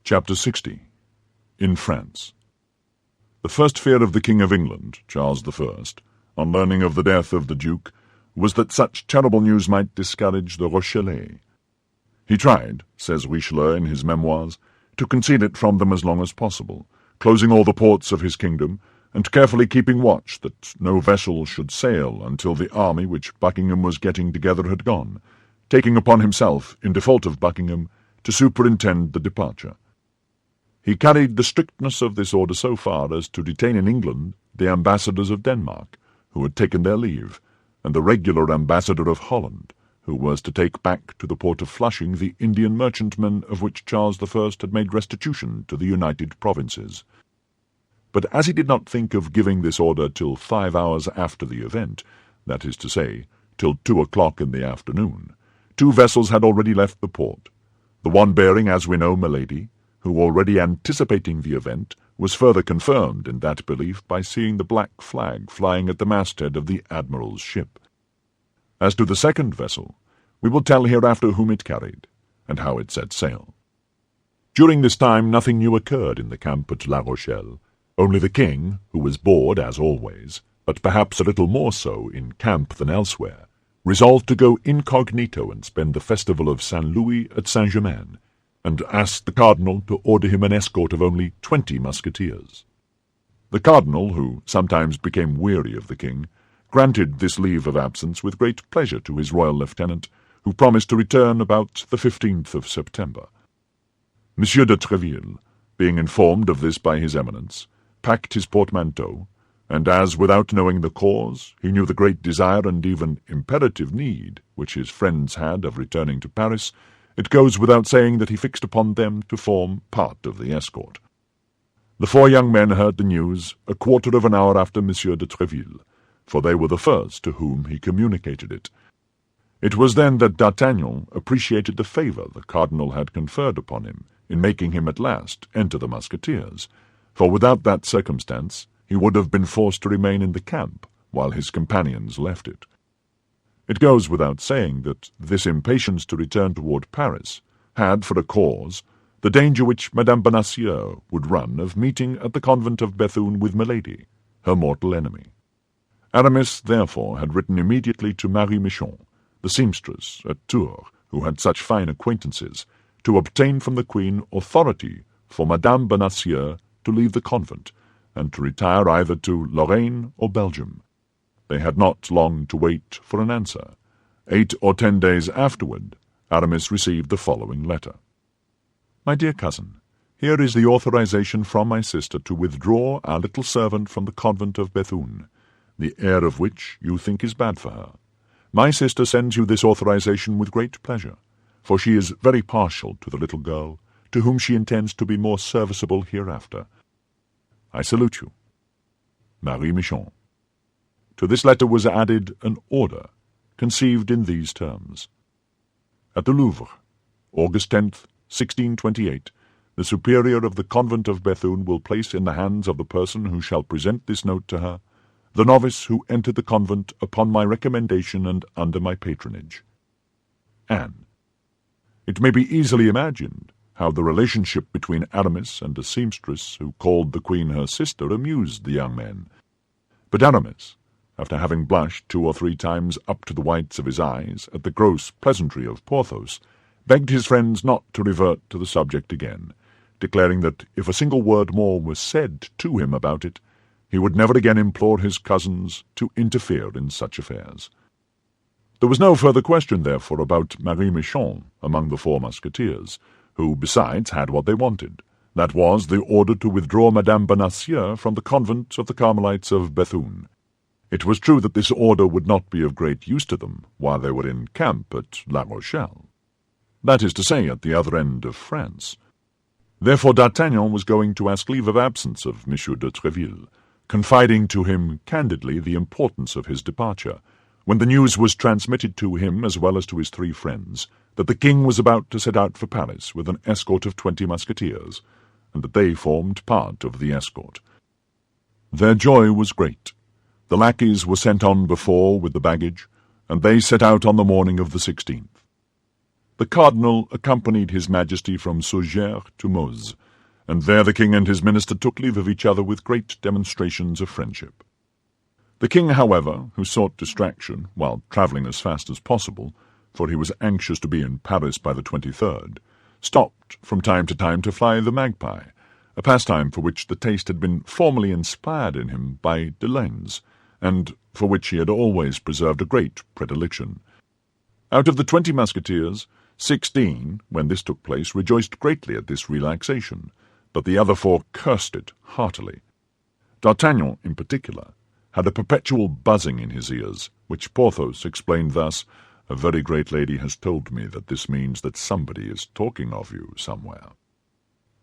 Chapter 60. In France. The first fear of the King of England, Charles I, on learning of the death of the Duke, was that such terrible news might discourage the Rochellais. He tried, says Richelieu in his memoirs, to conceal it from them as long as possible, closing all the ports of his kingdom, and carefully keeping watch that no vessel should sail until the army which Buckingham was getting together had gone, taking upon himself, in default of Buckingham, to superintend the departure. He carried the strictness of this order so far as to detain in England the ambassadors of Denmark, who had taken their leave, and the regular ambassador of Holland, who was to take back to the port of Flushing the Indian merchantmen of which Charles I had made restitution to the United Provinces. But as he did not think of giving this order till 5 hours after the event, that is to say, till 2 o'clock in the afternoon, 2 vessels had already left the port, the one bearing, as we know, Milady, who, already anticipating the event, was further confirmed in that belief by seeing the black flag flying at the masthead of the Admiral's ship. As to the second vessel, we will tell hereafter whom it carried, and how it set sail. During this time nothing new occurred in the camp at La Rochelle. Only the king, who was bored as always, but perhaps a little more so in camp than elsewhere, resolved to go incognito and spend the festival of St. Louis at Saint-Germain, and asked the cardinal to order him an escort of only 20 musketeers. The cardinal, who sometimes became weary of the king, granted this leave of absence with great pleasure to his royal lieutenant, who promised to return about the 15th of September. Monsieur de Treville, being informed of this by his eminence, packed his portmanteau, and as, without knowing the cause, he knew the great desire and even imperative need which his friends had of returning to Paris, it goes without saying that he fixed upon them to form part of the escort. The 4 young men heard the news a quarter of an hour after Monsieur de Treville, for they were the first to whom he communicated it. It was then that D'Artagnan appreciated the favour the cardinal had conferred upon him in making him at last enter the musketeers, for without that circumstance he would have been forced to remain in the camp while his companions left it. It goes without saying that this impatience to return toward Paris had for a cause the danger which Madame Bonacieux would run of meeting at the convent of Bethune with Milady, her mortal enemy. Aramis, therefore, had written immediately to Marie Michon, the seamstress at Tours, who had such fine acquaintances, to obtain from the Queen authority for Madame Bonacieux to leave the convent, and to retire either to Lorraine or Belgium. They had not long to wait for an answer. 8 or 10 days afterward, Aramis received the following letter. My dear cousin, here is the authorization from my sister to withdraw our little servant from the convent of Bethune, the air of which you think is bad for her. My sister sends you this authorization with great pleasure, for she is very partial to the little girl, to whom she intends to be more serviceable hereafter. I salute you. Marie Michon. To this letter was added an order, conceived in these terms. At the Louvre, August 10th, 1628, the superior of the convent of Bethune will place in the hands of the person who shall present this note to her the novice who entered the convent upon my recommendation and under my patronage. Anne. It may be easily imagined how the relationship between Aramis and a seamstress who called the Queen her sister amused the young men. But Aramis, after having blushed 2 or 3 times up to the whites of his eyes at the gross pleasantry of Porthos, begged his friends not to revert to the subject again, declaring that if a single word more was said to him about it, he would never again implore his cousins to interfere in such affairs. There was no further question, therefore, about Marie Michon among the 4 musketeers, who, besides, had what they wanted. That was the order to withdraw Madame Bonacieux from the convent of the Carmelites of Bethune. It was true that this order would not be of great use to them while they were in camp at La Rochelle, that is to say, at the other end of France. Therefore D'Artagnan was going to ask leave of absence of Monsieur de Treville, confiding to him candidly the importance of his departure, when the news was transmitted to him as well as to his 3 friends, that the king was about to set out for Paris with an escort of 20 musketeers, and that they formed part of the escort. Their joy was great. The lackeys were sent on before with the baggage, and they set out on the morning of the 16th. The cardinal accompanied his majesty from Saugères to Meuse, and there the king and his minister took leave of each other with great demonstrations of friendship. The king, however, who sought distraction while travelling as fast as possible, for he was anxious to be in Paris by the 23rd, stopped from time to time to fly the magpie, a pastime for which the taste had been formerly inspired in him by Delaines, and for which he had always preserved a great predilection. Out of the 20 musketeers, 16, when this took place, rejoiced greatly at this relaxation, but the other 4 cursed it heartily. D'Artagnan, in particular, had a perpetual buzzing in his ears, which Porthos explained thus: "A very great lady has told me that this means that somebody is talking of you somewhere."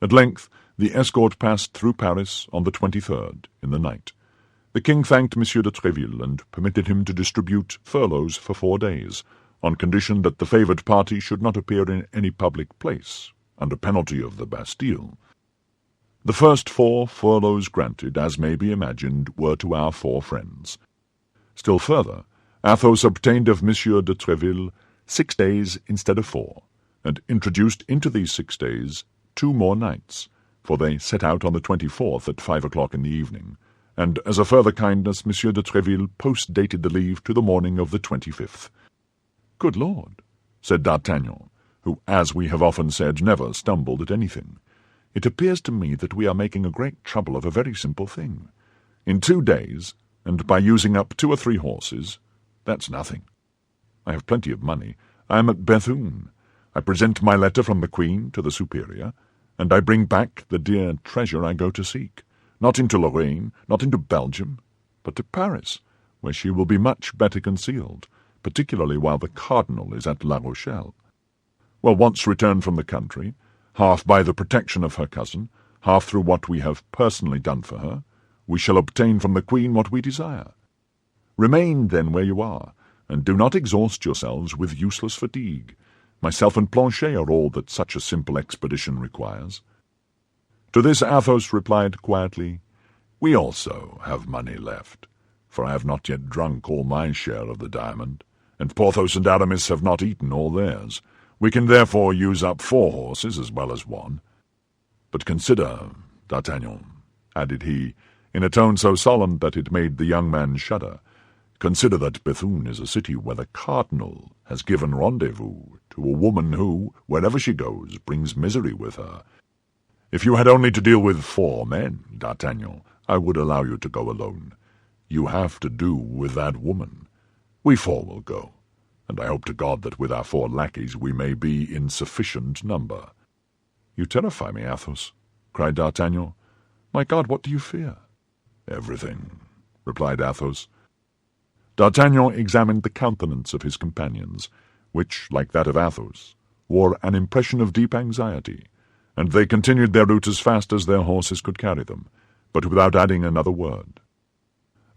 At length the escort passed through Paris on the 23rd, in the night. The king thanked M. de Tréville and permitted him to distribute furloughs for 4 days, on condition that the favoured party should not appear in any public place, under penalty of the Bastille. The first 4 furloughs granted, as may be imagined, were to our 4 friends. Still further, Athos obtained of M. de Tréville 6 days instead of 4, and introduced into these 6 days 2 more nights, for they set out on the 24th at 5 o'clock in the evening, and as a further kindness M. de Tréville post-dated the leave to the morning of the 25th. "Good Lord," said D'Artagnan, who, as we have often said, never stumbled at anything, "it appears to me that we are making a great trouble of a very simple thing. In 2 days, and by using up 2 or 3 horses, that's nothing. I have plenty of money. I am at Bethune. I present my letter from the Queen to the Superior, and I bring back the dear treasure I go to seek, not into Lorraine, not into Belgium, but to Paris, where she will be much better concealed, particularly while the cardinal is at La Rochelle. Well, once returned from the country, half by the protection of her cousin, half through what we have personally done for her, we shall obtain from the Queen what we desire. Remain, then, where you are, and do not exhaust yourselves with useless fatigue. Myself and Planchet are all that such a simple expedition requires." To this Athos replied quietly, "We also have money left, for I have not yet drunk all my share of the diamond, and Porthos and Aramis have not eaten all theirs. We can therefore use up 4 horses as well as 1. But consider, D'Artagnan," added he, in a tone so solemn that it made the young man shudder, "consider that Bethune is a city where the cardinal has given rendezvous to a woman who, wherever she goes, brings misery with her. If you had only to deal with 4 men, D'Artagnan, I would allow you to go alone. You have to do with that woman. We 4 will go, and I hope to God that with our 4 lackeys we may be in sufficient number." "You terrify me, Athos," cried D'Artagnan. "My God, what do you fear?" "Everything," replied Athos. D'Artagnan examined the countenance of his companions, which, like that of Athos, wore an impression of deep anxiety, and they continued their route as fast as their horses could carry them, but without adding another word.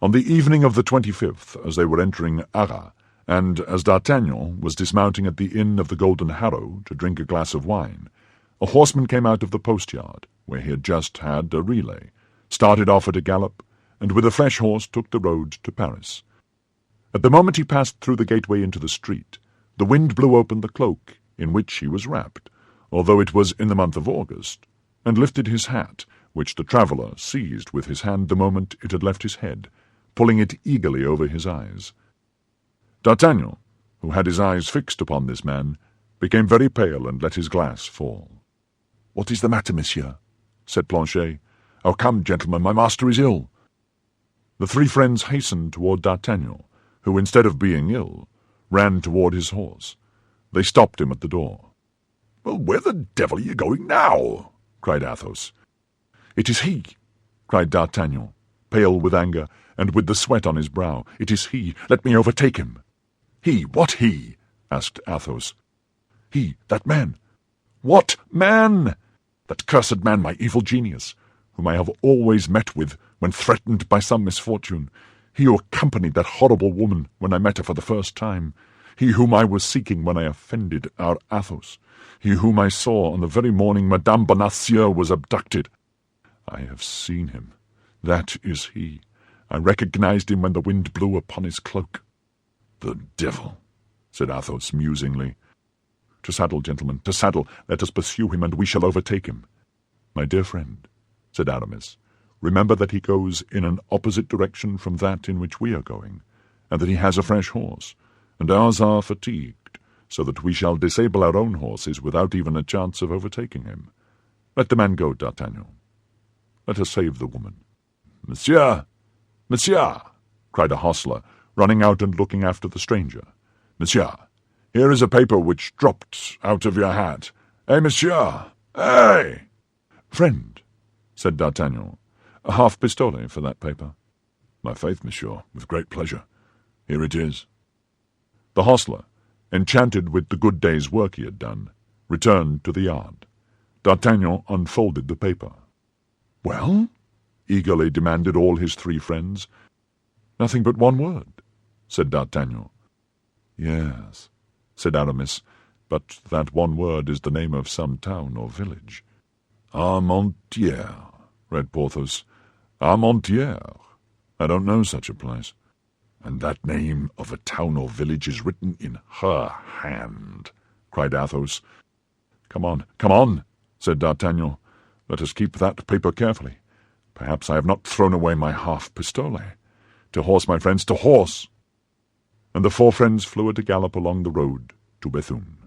On the evening of the 25th, as they were entering Arras, and as D'Artagnan was dismounting at the Inn of the Golden Harrow to drink a glass of wine, a horseman came out of the post-yard, where he had just had a relay, started off at a gallop, and with a fresh horse took the road to Paris. At the moment he passed through the gateway into the street, the wind blew open the cloak in which he was wrapped, although it was in the month of August, and lifted his hat, which the traveller seized with his hand the moment it had left his head, pulling it eagerly over his eyes. D'Artagnan, who had his eyes fixed upon this man, became very pale and let his glass fall. "What is the matter, monsieur?" said Planchet. "Oh, come, gentlemen, my master is ill." The 3 friends hastened toward D'Artagnan, who, instead of being ill, ran toward his horse. They stopped him at the door. "Well, where the devil are you going now?" cried Athos. "It is he!" cried D'Artagnan, pale with anger, and with the sweat on his brow. "It is he! Let me overtake him!" "He? What he?" asked Athos. "He, that man." "What man?" "That cursed man, my evil genius, whom I have always met with when threatened by some misfortune. He who accompanied that horrible woman when I met her for the first time. He whom I was seeking when I offended our Athos. He whom I saw on the very morning Madame Bonacieux was abducted. I have seen him. That is he. I recognized him when the wind blew upon his cloak." "The devil," said Athos musingly. To saddle, gentlemen, to saddle. Let us pursue him, and we shall overtake him." "My dear friend," said Aramis, "remember that he goes in an opposite direction from that in which we are going, and that he has a fresh horse, and ours are fatigued, so that we shall disable our own horses without even a chance of overtaking him. Let the man go, D'Artagnan. Let us save the woman." "Monsieur! Monsieur!" cried a hostler, running out and looking after the stranger. "Monsieur, here is a paper which dropped out of your hat. Eh, monsieur? Eh?" "Friend," said D'Artagnan, "a half pistole for that paper." "My faith, monsieur, with great pleasure. Here it is." The hostler, enchanted with the good day's work he had done, returned to the yard. D'Artagnan unfolded the paper. "Well?" eagerly demanded all his three friends. "Nothing but one word," said D'Artagnan. "Yes," said Aramis, "but that one word is the name of some town or village." "Armentières," read Porthos. "Armentières. I don't know such a place." "And that name of a town or village is written in her hand," cried Athos. Come on," said D'Artagnan. "Let us keep that paper carefully. Perhaps I have not thrown away my half pistole. To horse, my friends, to horse!" And the four friends flew at a gallop along the road to Bethune.